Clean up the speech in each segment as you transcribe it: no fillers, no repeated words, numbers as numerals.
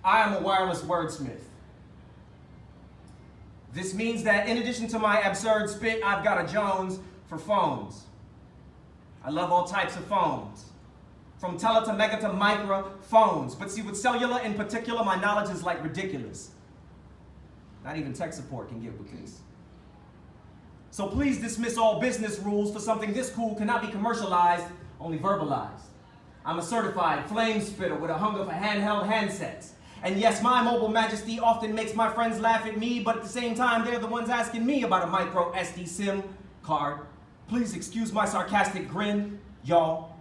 I am a wireless wordsmith. This means that in addition to my absurd spit, I've got a Jones for phones. I love all types of phones, from tele to mega to micro phones. But see, with cellular in particular, my knowledge is like ridiculous. Not even tech support can get with this. So please dismiss all business rules, for something this cool cannot be commercialized, only verbalized. I'm a certified flame spitter with a hunger for handheld handsets. And yes, my mobile majesty often makes my friends laugh at me, but at the same time, they're the ones asking me about a micro SD SIM card. Please excuse my sarcastic grin, y'all.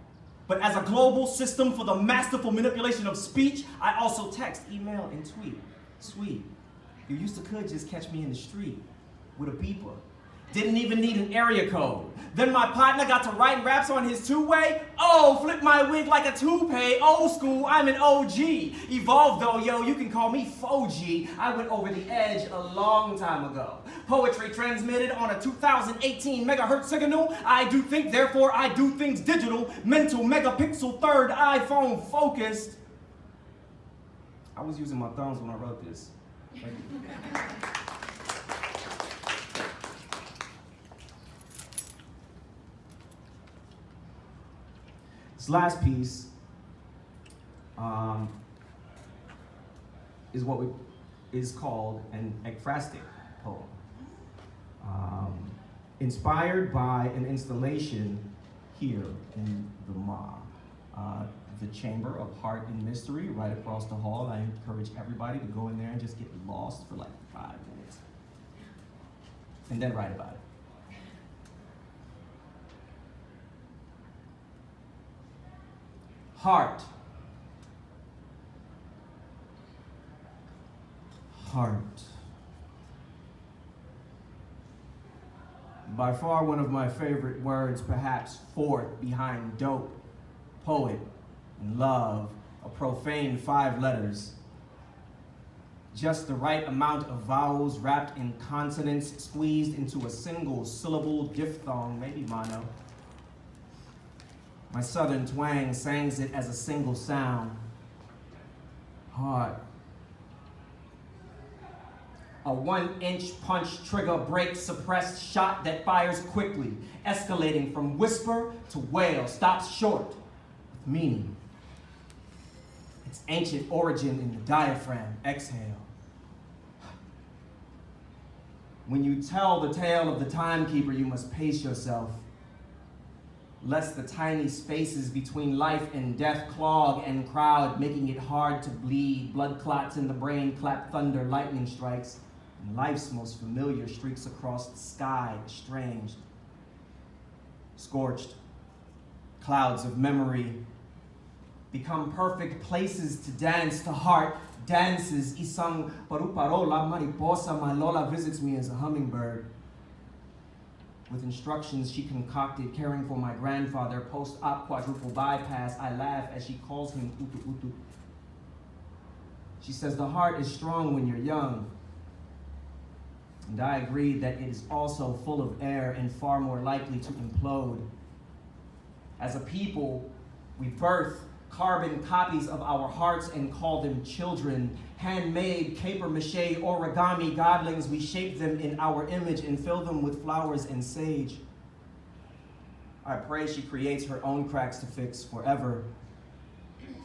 But as a global system for the masterful manipulation of speech, I also text, email, and tweet. Sweet. You used to could just catch me in the street with a beeper. Didn't even need an area code. Then my partner got to write raps on his two-way. Oh, flip my wig like a toupee. Old school, I'm an OG. Evolved though, yo, you can call me 4G. I went over the edge a long time ago. Poetry transmitted on a 2018 megahertz signal. I do think, therefore I do things digital. Mental megapixel third iPhone focused. I was using my thumbs when I wrote this. Thank you. This last piece is what is called an ekphrastic poem. Inspired by an installation here in the MA, the Chamber of Heart and Mystery, right across the hall. I encourage everybody to go in there and just get lost for like 5 minutes, and then write about it. Heart. Heart. By far one of my favorite words, perhaps fourth behind dope, poet, and love, a profane 5 letters. Just the right amount of vowels wrapped in consonants, squeezed into a single syllable diphthong, maybe mono. My southern twang sings it as a single sound. Heart. A 1-inch punch trigger break suppressed shot that fires quickly, escalating from whisper to wail, stops short with meaning. Its ancient origin in the diaphragm, exhale. When you tell the tale of the timekeeper, you must pace yourself, lest the tiny spaces between life and death clog and crowd, making it hard to bleed. Blood clots in the brain clap thunder, lightning strikes, and life's most familiar streaks across the sky, estranged, scorched. Clouds of memory become perfect places to dance. The heart dances. Isang paru-parola mariposa, my Lola visits me as a hummingbird. With instructions she concocted, caring for my grandfather, post-op quadruple bypass, I laugh as she calls him Utu Utu. She says the heart is strong when you're young. And I agree that it is also full of air and far more likely to implode. As a people, we birth carbon copies of our hearts and call them children. Handmade, paper-mache, origami godlings, we shape them in our image and fill them with flowers and sage. I pray she creates her own cracks to fix forever.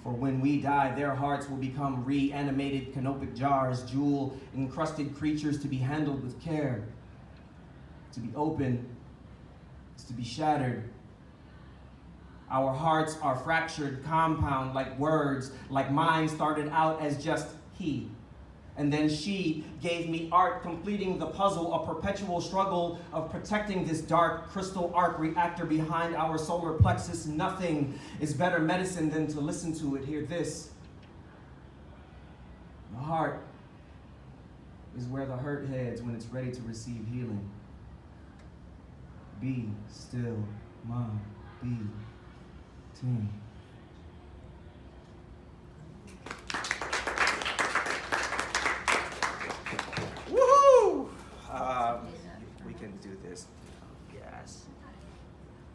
For when we die, their hearts will become reanimated canopic jars, jewel-encrusted creatures to be handled with care. To be open is to be shattered. Our hearts are fractured compound like words, like mine started out as just he. And then she gave me art, completing the puzzle, a perpetual struggle of protecting this dark crystal arc reactor behind our solar plexus. Nothing is better medicine than to listen to it. Hear this. The heart is where the hurt heads when it's ready to receive healing. Be still, mom, be team. Woohoo! We can do this. Yes.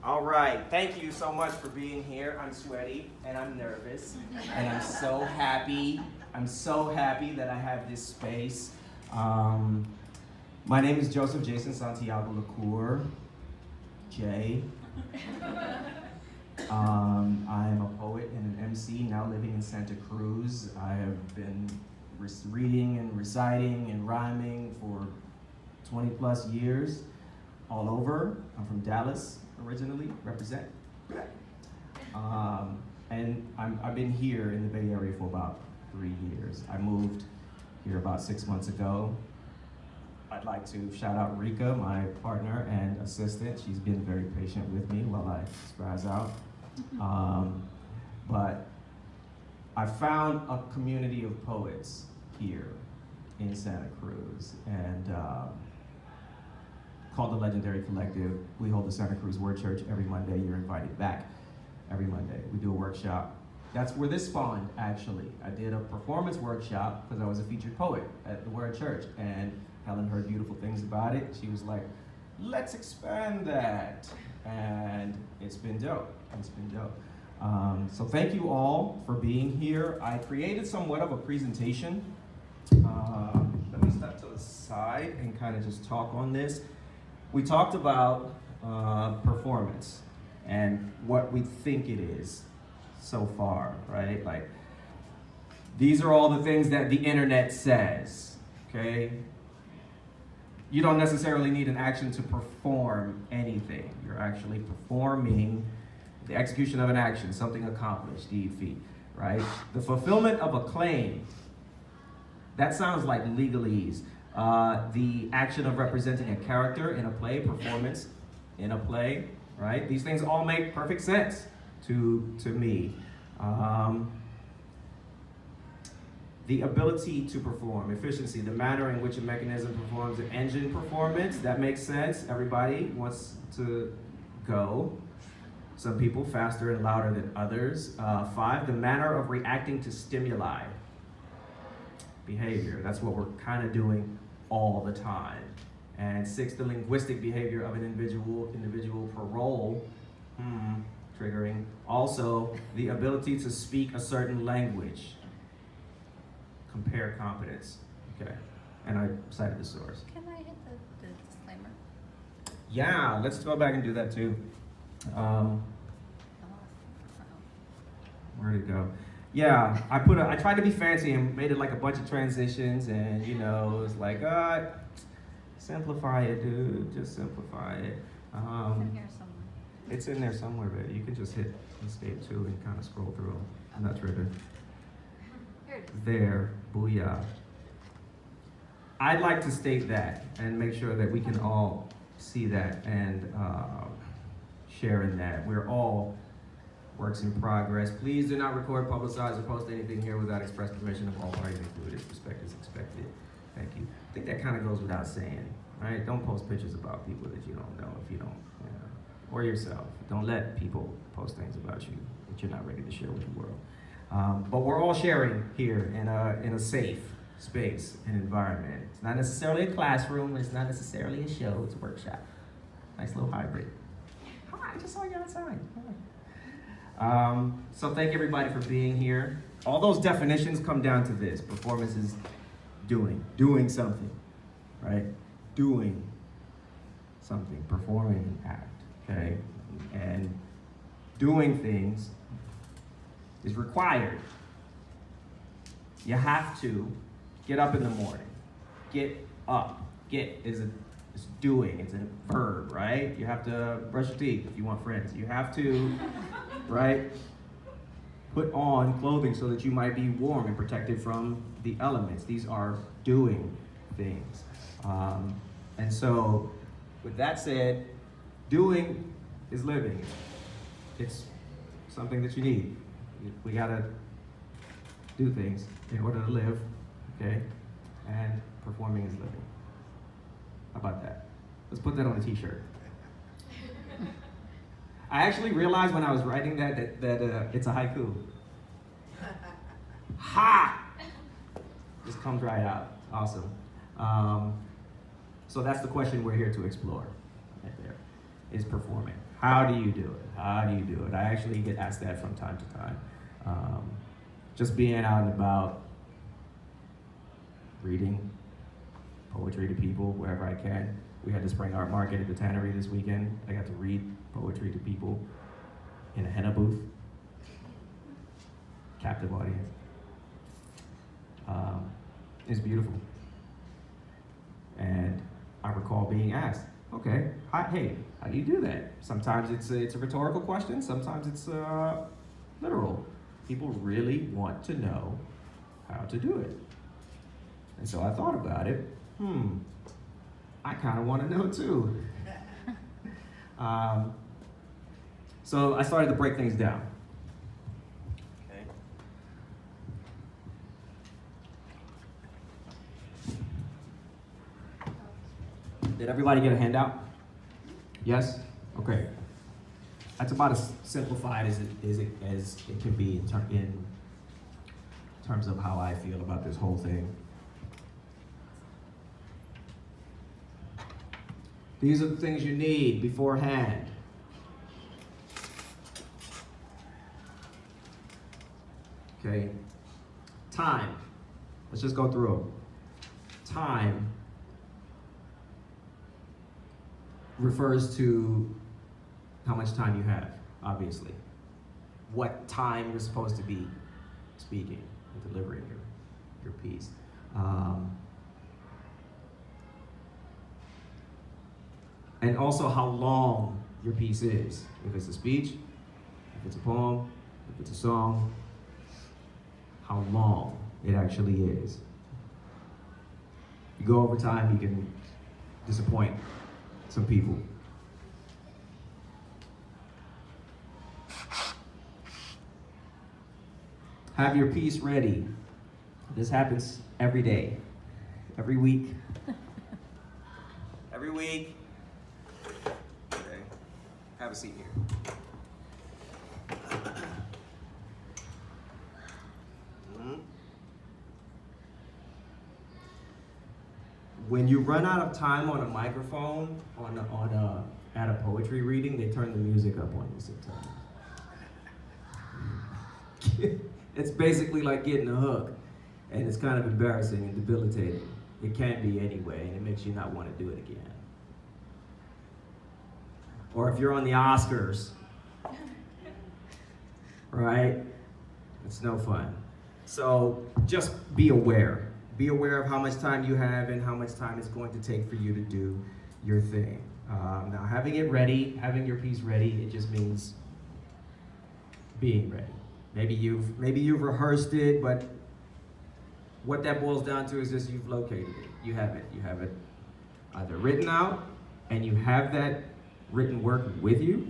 All right. Thank you so much for being here. I'm sweaty and I'm nervous and I'm so happy. I'm so happy that I have this space. My name is Joseph Jason Santiago LaCour, J. I am a poet and an MC, now living in Santa Cruz. I have been reading and reciting and rhyming for 20 plus years, all over. I'm from Dallas originally, represent. And I've been here in the Bay Area for about 3 years. I moved here about 6 months ago. I'd like to shout out Rika, my partner and assistant. She's been very patient with me while I spaz out. But I found a community of poets here in Santa Cruz, and called the Legendary Collective. We hold the Santa Cruz Word Church every Monday. You're invited back every Monday. We do a workshop. That's where this spawned, actually. I did a performance workshop because I was a featured poet at the Word Church, and Helen heard beautiful things about it. She was like, let's expand that. And it's been dope. It's been dope. So thank you all for being here. I created somewhat of a presentation. Let me step to the side and kind of just talk on this. We talked about performance and what we think it is so far, right? Like, these are all the things that the internet says, okay? You don't necessarily need an action to perform anything. You're actually performing the execution of an action, something accomplished, deed, feat, right? The fulfillment of a claim, that sounds like legalese. The action of representing a character in a play, performance in a play, right? These things all make perfect sense to me. The ability to perform, efficiency, the manner in which a mechanism performs an engine performance, that makes sense. Everybody wants to go. Some people faster and louder than others. 5, the manner of reacting to stimuli. Behavior, that's what we're kind of doing all the time. And 6, the linguistic behavior of an individual parole, triggering. Also, the ability to speak a certain language. Compare competence, okay. And I cited the source. Can I hit the disclaimer? Yeah, let's go back and do that too. Where'd it go? Yeah, I tried to be fancy and made it like a bunch of transitions, and you know, it's like, simplify it, dude, just simplify it. It's in here somewhere. It's in there somewhere, but you can just hit escape too and kind of scroll through them. I'm not tripping. Here it is. There, booyah. I'd like to state that and make sure that we can all see that and share in that. We're all works in progress. Please do not record, publicize, or post anything here without express permission of all parties included. Respect is expected. Thank you. I think that kind of goes without saying, right? Don't post pictures about people that you don't know if you don't, or yourself. Don't let people post things about you that you're not ready to share with the world. But we're all sharing here in a safe space and environment. It's not necessarily a classroom, it's not necessarily a show, it's a workshop. Nice little hybrid. Hi, I just saw you outside. Hi. So thank everybody for being here. All those definitions come down to this. Performance is doing something, right? Doing something, performing an act, okay? And doing things is required. You have to get up in the morning. Get up. Get is doing. It's a verb, right? You have to brush your teeth if you want friends. You have to, right, put on clothing so that you might be warm and protected from the elements. These are doing things. And so, with that said, doing is living. It's something that you need. We gotta do things in order to live, okay? And performing is living. How about that? Let's put that on a t-shirt. I actually realized when I was writing that it's a haiku. Ha! Just comes right out. Awesome. So that's the question we're here to explore. Right there is performing. How do you do it? How do you do it? I actually get asked that from time to time. Just being out and about, reading poetry to people wherever I can. We had the Spring Art Market at the Tannery this weekend. I got to read poetry to people in a henna booth. Captive audience. It's beautiful. And I recall being asked, okay, hey, how do you do that? Sometimes it's a rhetorical question, sometimes it's literal. People really want to know how to do it. And so I thought about it. I kind of want to know too. So I started to break things down. Okay. Did everybody get a handout? Yes? Okay. That's about as simplified as it can be in terms of how I feel about this whole thing. These are the things you need beforehand. Okay. Time. Let's just go through them. Time refers to how much time you have, obviously. What time you're supposed to be speaking and delivering your piece. And also how long your piece is. If it's a speech, if it's a poem, if it's a song, how long it actually is. You go over time, you can disappoint some people. Have your piece ready. This happens every day, every week. Every week. Okay. Have a seat here. When you run out of time on a microphone, at a poetry reading, they turn the music up on you sometimes. It's basically like getting a hook, and it's kind of embarrassing and debilitating. It can be anyway, and it makes you not want to do it again. Or if you're on the Oscars, right? It's no fun. So just be aware. Be aware of how much time you have and how much time it's going to take for you to do your thing. Now, having it ready, having your piece ready, it just means being ready. Maybe you've rehearsed it, but what that boils down to is just you've located it. You have it. You have it either written out, and you have that written work with you,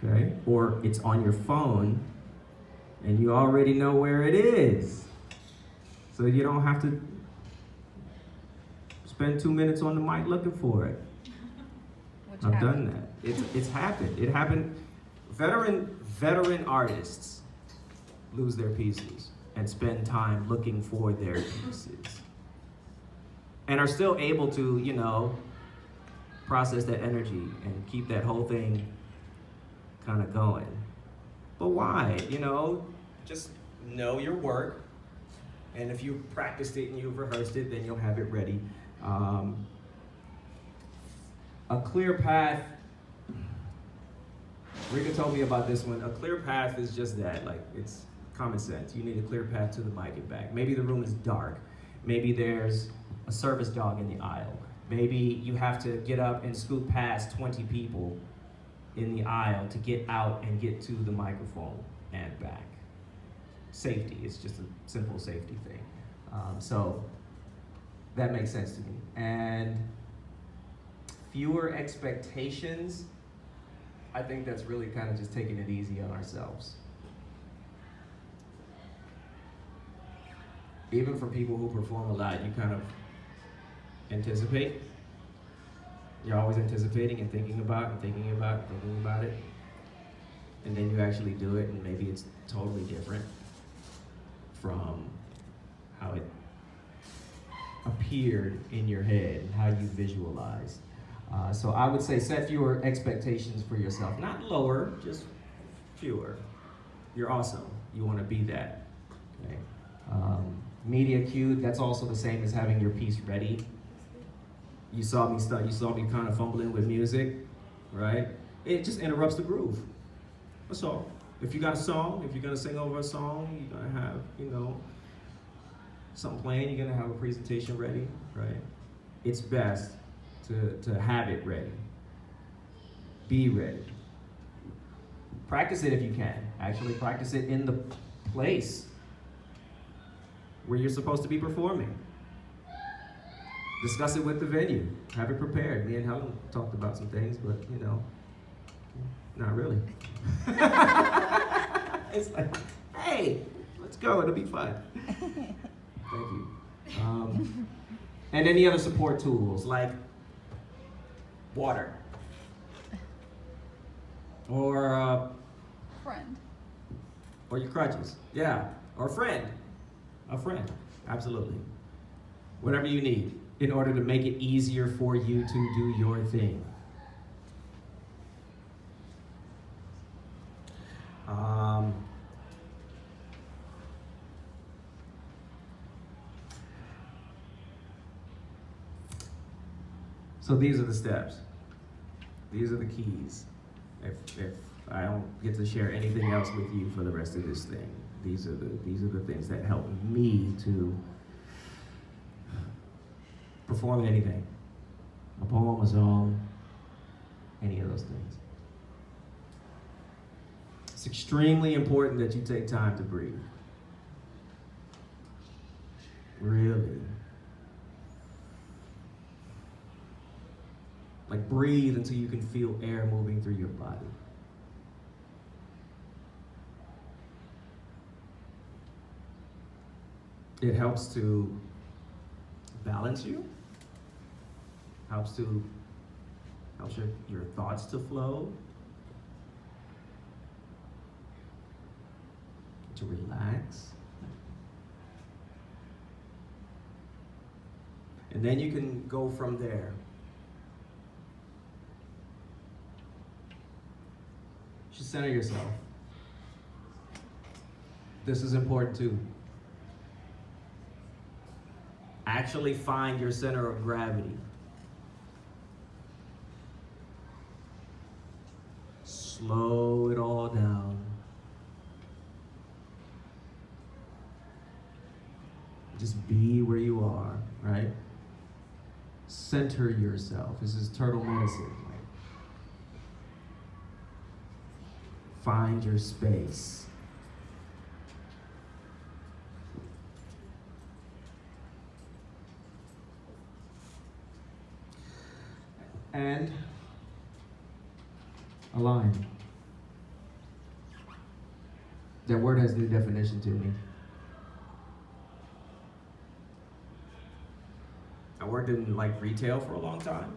okay? Or it's on your phone, and you already know where it is. So you don't have to spend 2 minutes on the mic looking for it. I've done that. It's happened. It happened. Veteran artists lose their pieces and spend time looking for their pieces, and are still able to, process that energy and keep that whole thing kind of going. But why? Just know your work, and if you've practiced it and you've rehearsed it, then you'll have it ready. A clear path. Rika told me about this one. A clear path is just that, it's common sense. You need a clear path to the mic and back. Maybe the room is dark. Maybe there's a service dog in the aisle. Maybe you have to get up and scoot past 20 people in the aisle to get out and get to the microphone and back. Safety, it's just a simple safety thing. So that makes sense to me. And fewer expectations, I think that's really kind of just taking it easy on ourselves. Even for people who perform a lot, you kind of anticipate. You're always anticipating and thinking about it. And then you actually do it, and maybe it's totally different from how it appeared in your head and how you visualize. So I would say set fewer expectations for yourself. Not lower, just fewer. You're awesome. You want to be that. Okay? Media cued, that's also the same as having your piece ready. You saw me kind of fumbling with music, right? It just interrupts the groove. That's all. If you got a song, if you're gonna sing over a song, you're gonna have, something playing, you're gonna have a presentation ready, right? It's best to have it ready. Be ready. Practice it if you can. Actually practice it in the place where you're supposed to be performing. Discuss it with the venue. Have it prepared. Me and Helen talked about some things, but not really. It's like, hey, let's go. It'll be fun. Thank you. And any other support tools like water or Friend. or your crutches. Yeah, or a friend. A friend, absolutely. Whatever you need in order to make it easier for you to do your thing. So these are the steps. These are the keys. If I don't get to share anything else with you for the rest of this thing, these are the things that help me to perform anything. A poem, a song, any of those things. It's extremely important that you take time to breathe. Really. Like breathe until you can feel air moving through your body. It helps to balance you, helps your thoughts to flow, to relax. And then you can go from there. You should center yourself. This is important too. Actually find your center of gravity. Slow it all down. Just be where you are, right? Center yourself. This is turtle medicine. Right? Find your space. And align. That word has new definition to me. I worked in retail for a long time,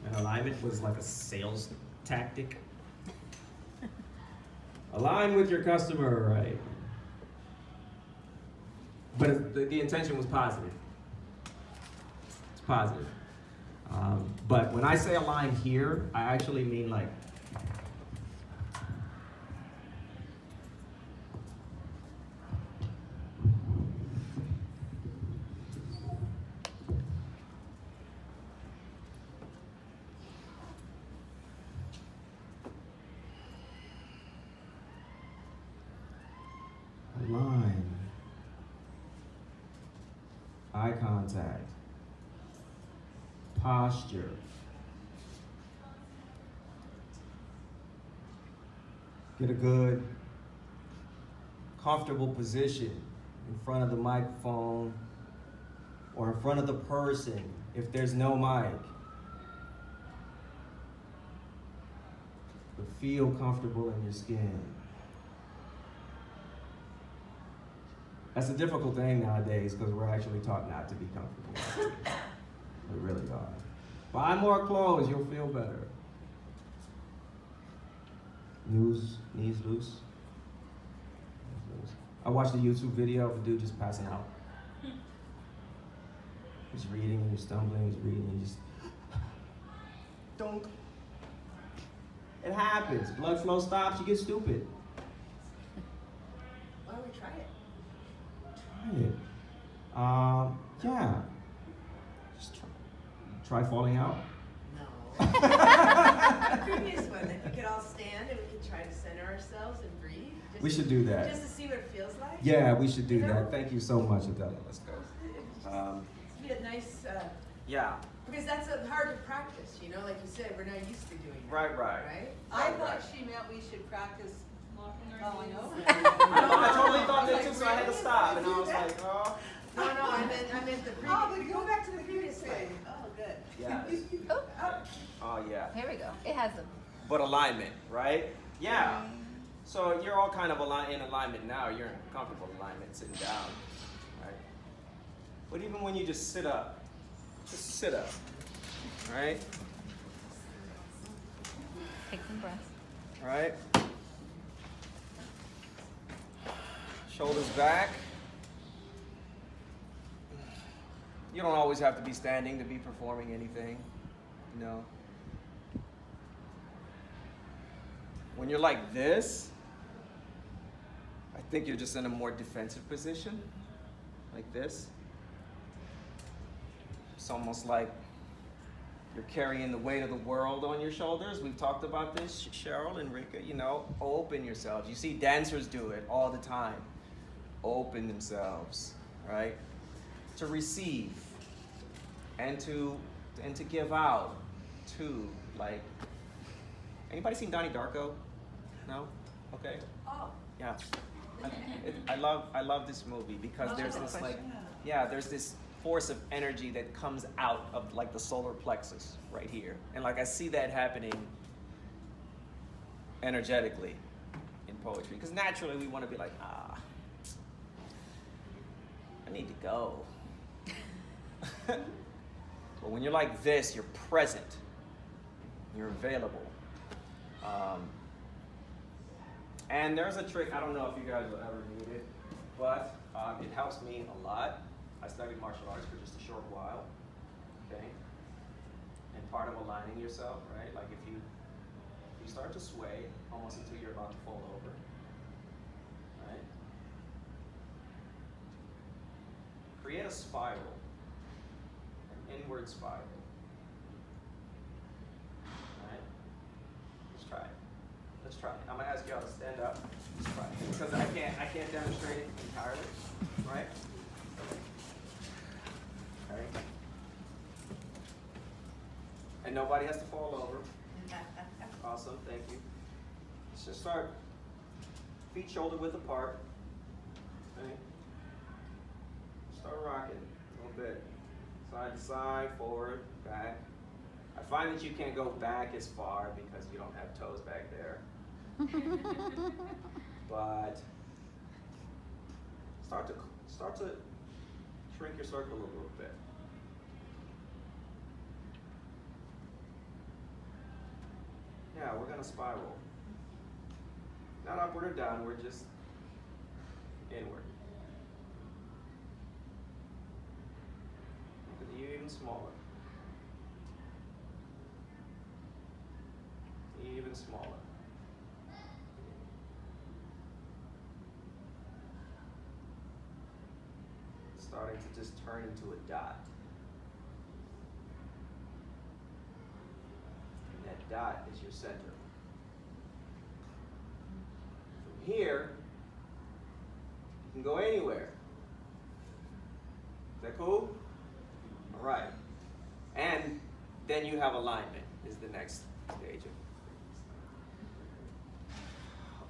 and alignment was like a sales tactic. Align with your customer, right? But the intention was positive. It's positive. But when I say align here, I actually mean align, eye contact, posture, get a good, comfortable position in front of the microphone or in front of the person if there's no mic. But feel comfortable in your skin. That's a difficult thing nowadays because we're actually taught not to be comfortable. We really are. Buy more clothes, you'll feel better. Knees loose. I watched a YouTube video of a dude just passing out. He's reading and you're stumbling, he's reading and you just don't. It happens. Blood flow stops, you get stupid. Why don't we try it? Quiet. Yeah. Just try falling out. No. The previous one, that we could all stand and we could try to center ourselves and breathe. We should do that. Just to see what it feels like. Yeah, we should do You know? that. Thank you so much, Adela. Let's go. It'd be a nice, Yeah. because that's hard to practice, you know, like you said, we're not used to doing that. Right. Right? I thought she meant we should practice locking our Oh, I knees. know. I totally thought that too, so I had to stop, and I was like, oh. No, I meant the previous. Oh, but go back to the previous slide. slide. Oh, good. Yes. Oh, Oh, yeah. here we go. It has a. But alignment, right? Yeah. So you're all kind of in alignment now. You're in comfortable alignment, sitting down, right? But even when you just sit up, right? Take some breaths. Right? Shoulders back. You don't always have to be standing to be performing anything, you know. When you're like this, I think you're just in a more defensive position, like this. It's almost like you're carrying the weight of the world on your shoulders. We've talked about this, Cheryl and Rika, you know, open yourselves. You see dancers do it all the time. Open themselves, right? To receive and to give out too. Like, anybody seen Donnie Darko? No? Okay. Oh. Yeah. I love this movie because there's this like, yeah, there's this force of energy that comes out of like the solar plexus right here. And like I see that happening energetically in poetry. Because naturally we want to be like, I need to go. But when you're like this, you're present. You're available. And there's a trick, I don't know if you guys will ever need it, but it helps me a lot. I studied martial arts for just a short while, okay? And part of aligning yourself, right? Like if you start to sway almost until you're about to fall over, right? Create a spiral, an inward spiral, right? Let's try it. Let's try it. I'm gonna ask y'all to stand up. Let's try it. Because I can't demonstrate it entirely, right? Okay. And nobody has to fall over. Awesome, thank you. Let's just start feet shoulder width apart. Okay. Start rocking a little bit. Side to side, forward, back. I find that you can't go back as far because you don't have toes back there. But start to shrink your circle a little bit. Yeah, we're gonna spiral. Not upward or downward, just inward. Make it even smaller. Even smaller. Starting to just turn into a dot. And that dot is your center. From here, you can go anywhere. Is that cool? All right. And then you have alignment is the next stage.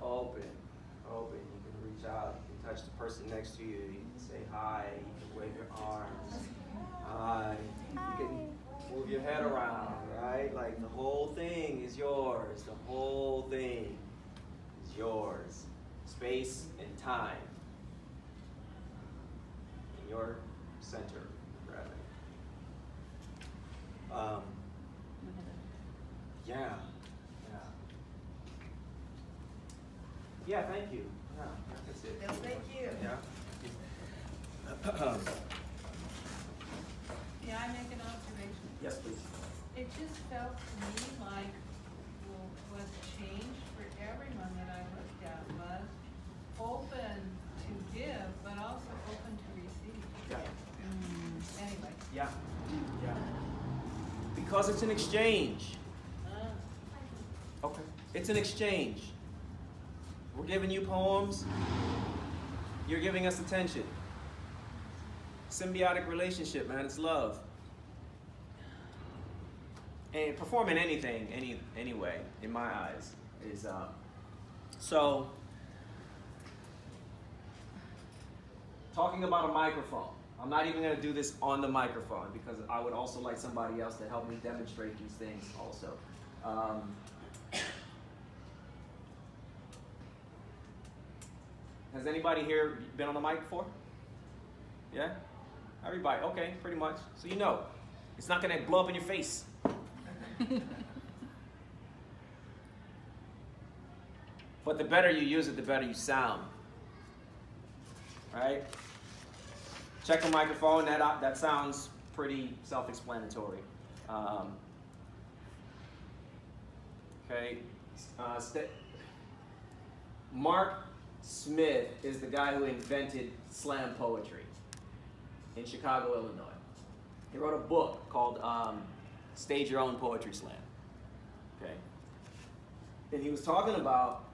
Open. You can reach out. You can touch the person next to you. You can say hi. You can wave your arms. Hi. You can move your head around, right? Like the whole thing is yours. The whole thing is yours. Space and time. In your center of gravity. Yeah. Yeah, thank you. Yeah, that's it. No, thank you. Yeah. Yeah, I make an observation. Yes, please. It just felt to me like what changed for everyone that I looked at was open to give, but also open to receive. Yeah. Anyway. Yeah. Yeah. Because it's an exchange. Okay. It's an exchange. We're giving you poems. You're giving us attention. Symbiotic relationship, man. It's love. And performing anything, anyway, in my eyes, is so. Talking about a microphone. I'm not even going to do this on the microphone because I would also like somebody else to help me demonstrate these things also. Has anybody here been on the mic before? Yeah? Everybody, okay, pretty much. So you know, it's not going to blow up in your face. But the better you use it, the better you sound. Right? Check the microphone. That sounds pretty self-explanatory. Okay. Mark Smith is the guy who invented slam poetry in Chicago, Illinois. He wrote a book called Stage Your Own Poetry Slam. Okay. And he was talking about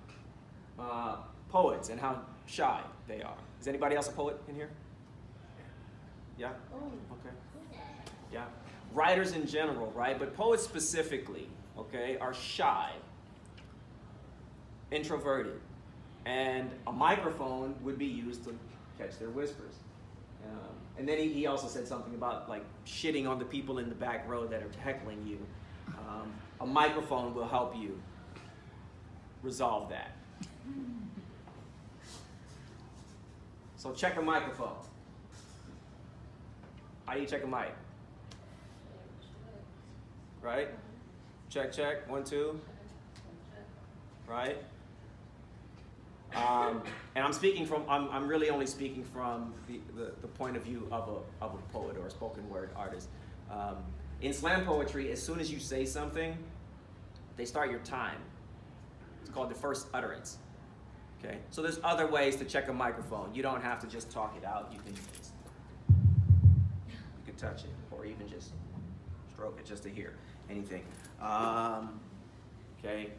poets and how shy they are. Is anybody else a poet in here? Yeah? Okay. Yeah. Writers in general, right? But poets specifically, okay, are shy, introverted, and a microphone would be used to catch their whispers. And then he also said something about like shitting on the people in the back row that are heckling you. A microphone will help you resolve that. So check a microphone. How do you check a mic? Right? Check, check, 1, 2. Right? And I'm really only speaking from the point of view of a poet or a spoken word artist. In slam poetry, as soon as you say something, they start your time. It's called the first utterance. Okay? So there's other ways to check a microphone. You don't have to just talk it out. You can touch it, or even just stroke it just to hear anything. Okay.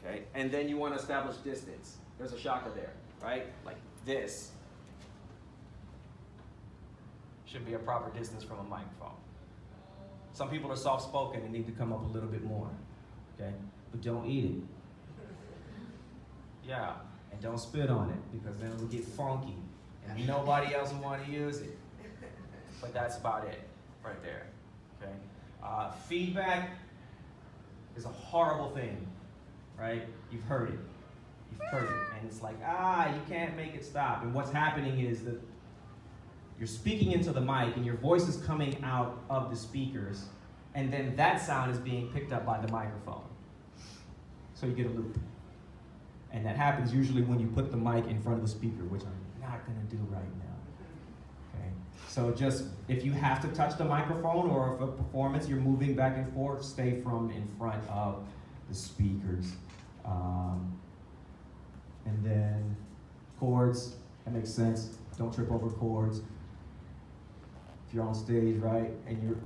Okay, and then you want to establish distance. There's a shaka there, right? Like this should be a proper distance from a microphone. Some people are soft-spoken and need to come up a little bit more, okay? But don't eat it. Yeah, and don't spit on it because then it'll get funky and nobody else will want to use it. But that's about it right there, okay? Feedback is a horrible thing. Right? You've heard it. You've heard it. And it's like, you can't make it stop. And what's happening is that you're speaking into the mic and your voice is coming out of the speakers, and then that sound is being picked up by the microphone. So you get a loop. And that happens usually when you put the mic in front of the speaker, which I'm not going to do right now. Okay? So just, if you have to touch the microphone or if a performance, you're moving back and forth, stay from in front of the speakers. And then chords, that makes sense. Don't trip over chords. If you're on stage, right, and you're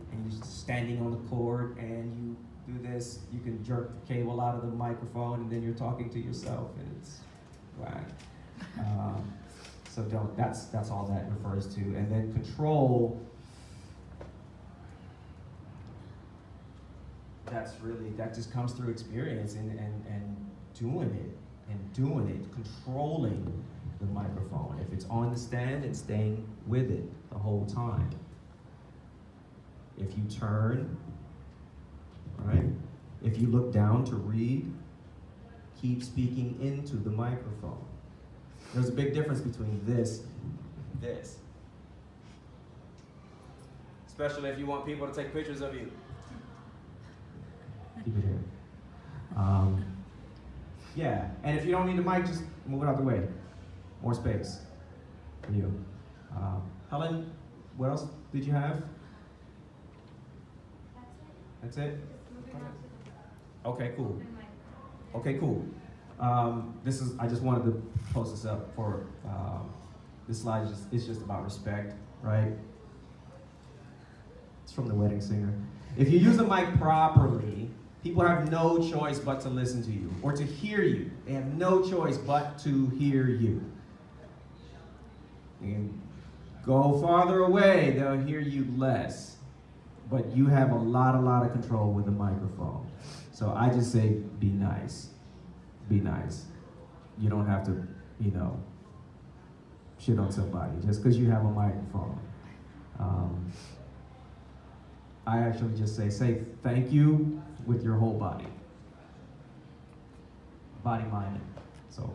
standing on the chord and you do this, you can jerk the cable out of the microphone and then you're talking to yourself and it's whack. So that's all that refers to. And then control, that just comes through experience and doing it, controlling the microphone. If it's on the stand, and staying with it the whole time. If you turn, right? If you look down to read, keep speaking into the microphone. There's a big difference between this and this. Especially if you want people to take pictures of you. Keep it here. Yeah, and if you don't need the mic, just move it out the way. More space for you. Helen, what else did you have? That's it? Okay, cool. Okay, cool. I just wanted to post this up for, this slide is just about respect, right? It's from The Wedding Singer. If you use the mic properly, people have no choice but to listen to you or to hear you. They have no choice but to hear you. And go farther away, they'll hear you less. But you have a lot of control with the microphone. So I just say, be nice. Be nice. You don't have to, shit on somebody just because you have a microphone. I actually just say thank you with your whole body. Body, mind. So,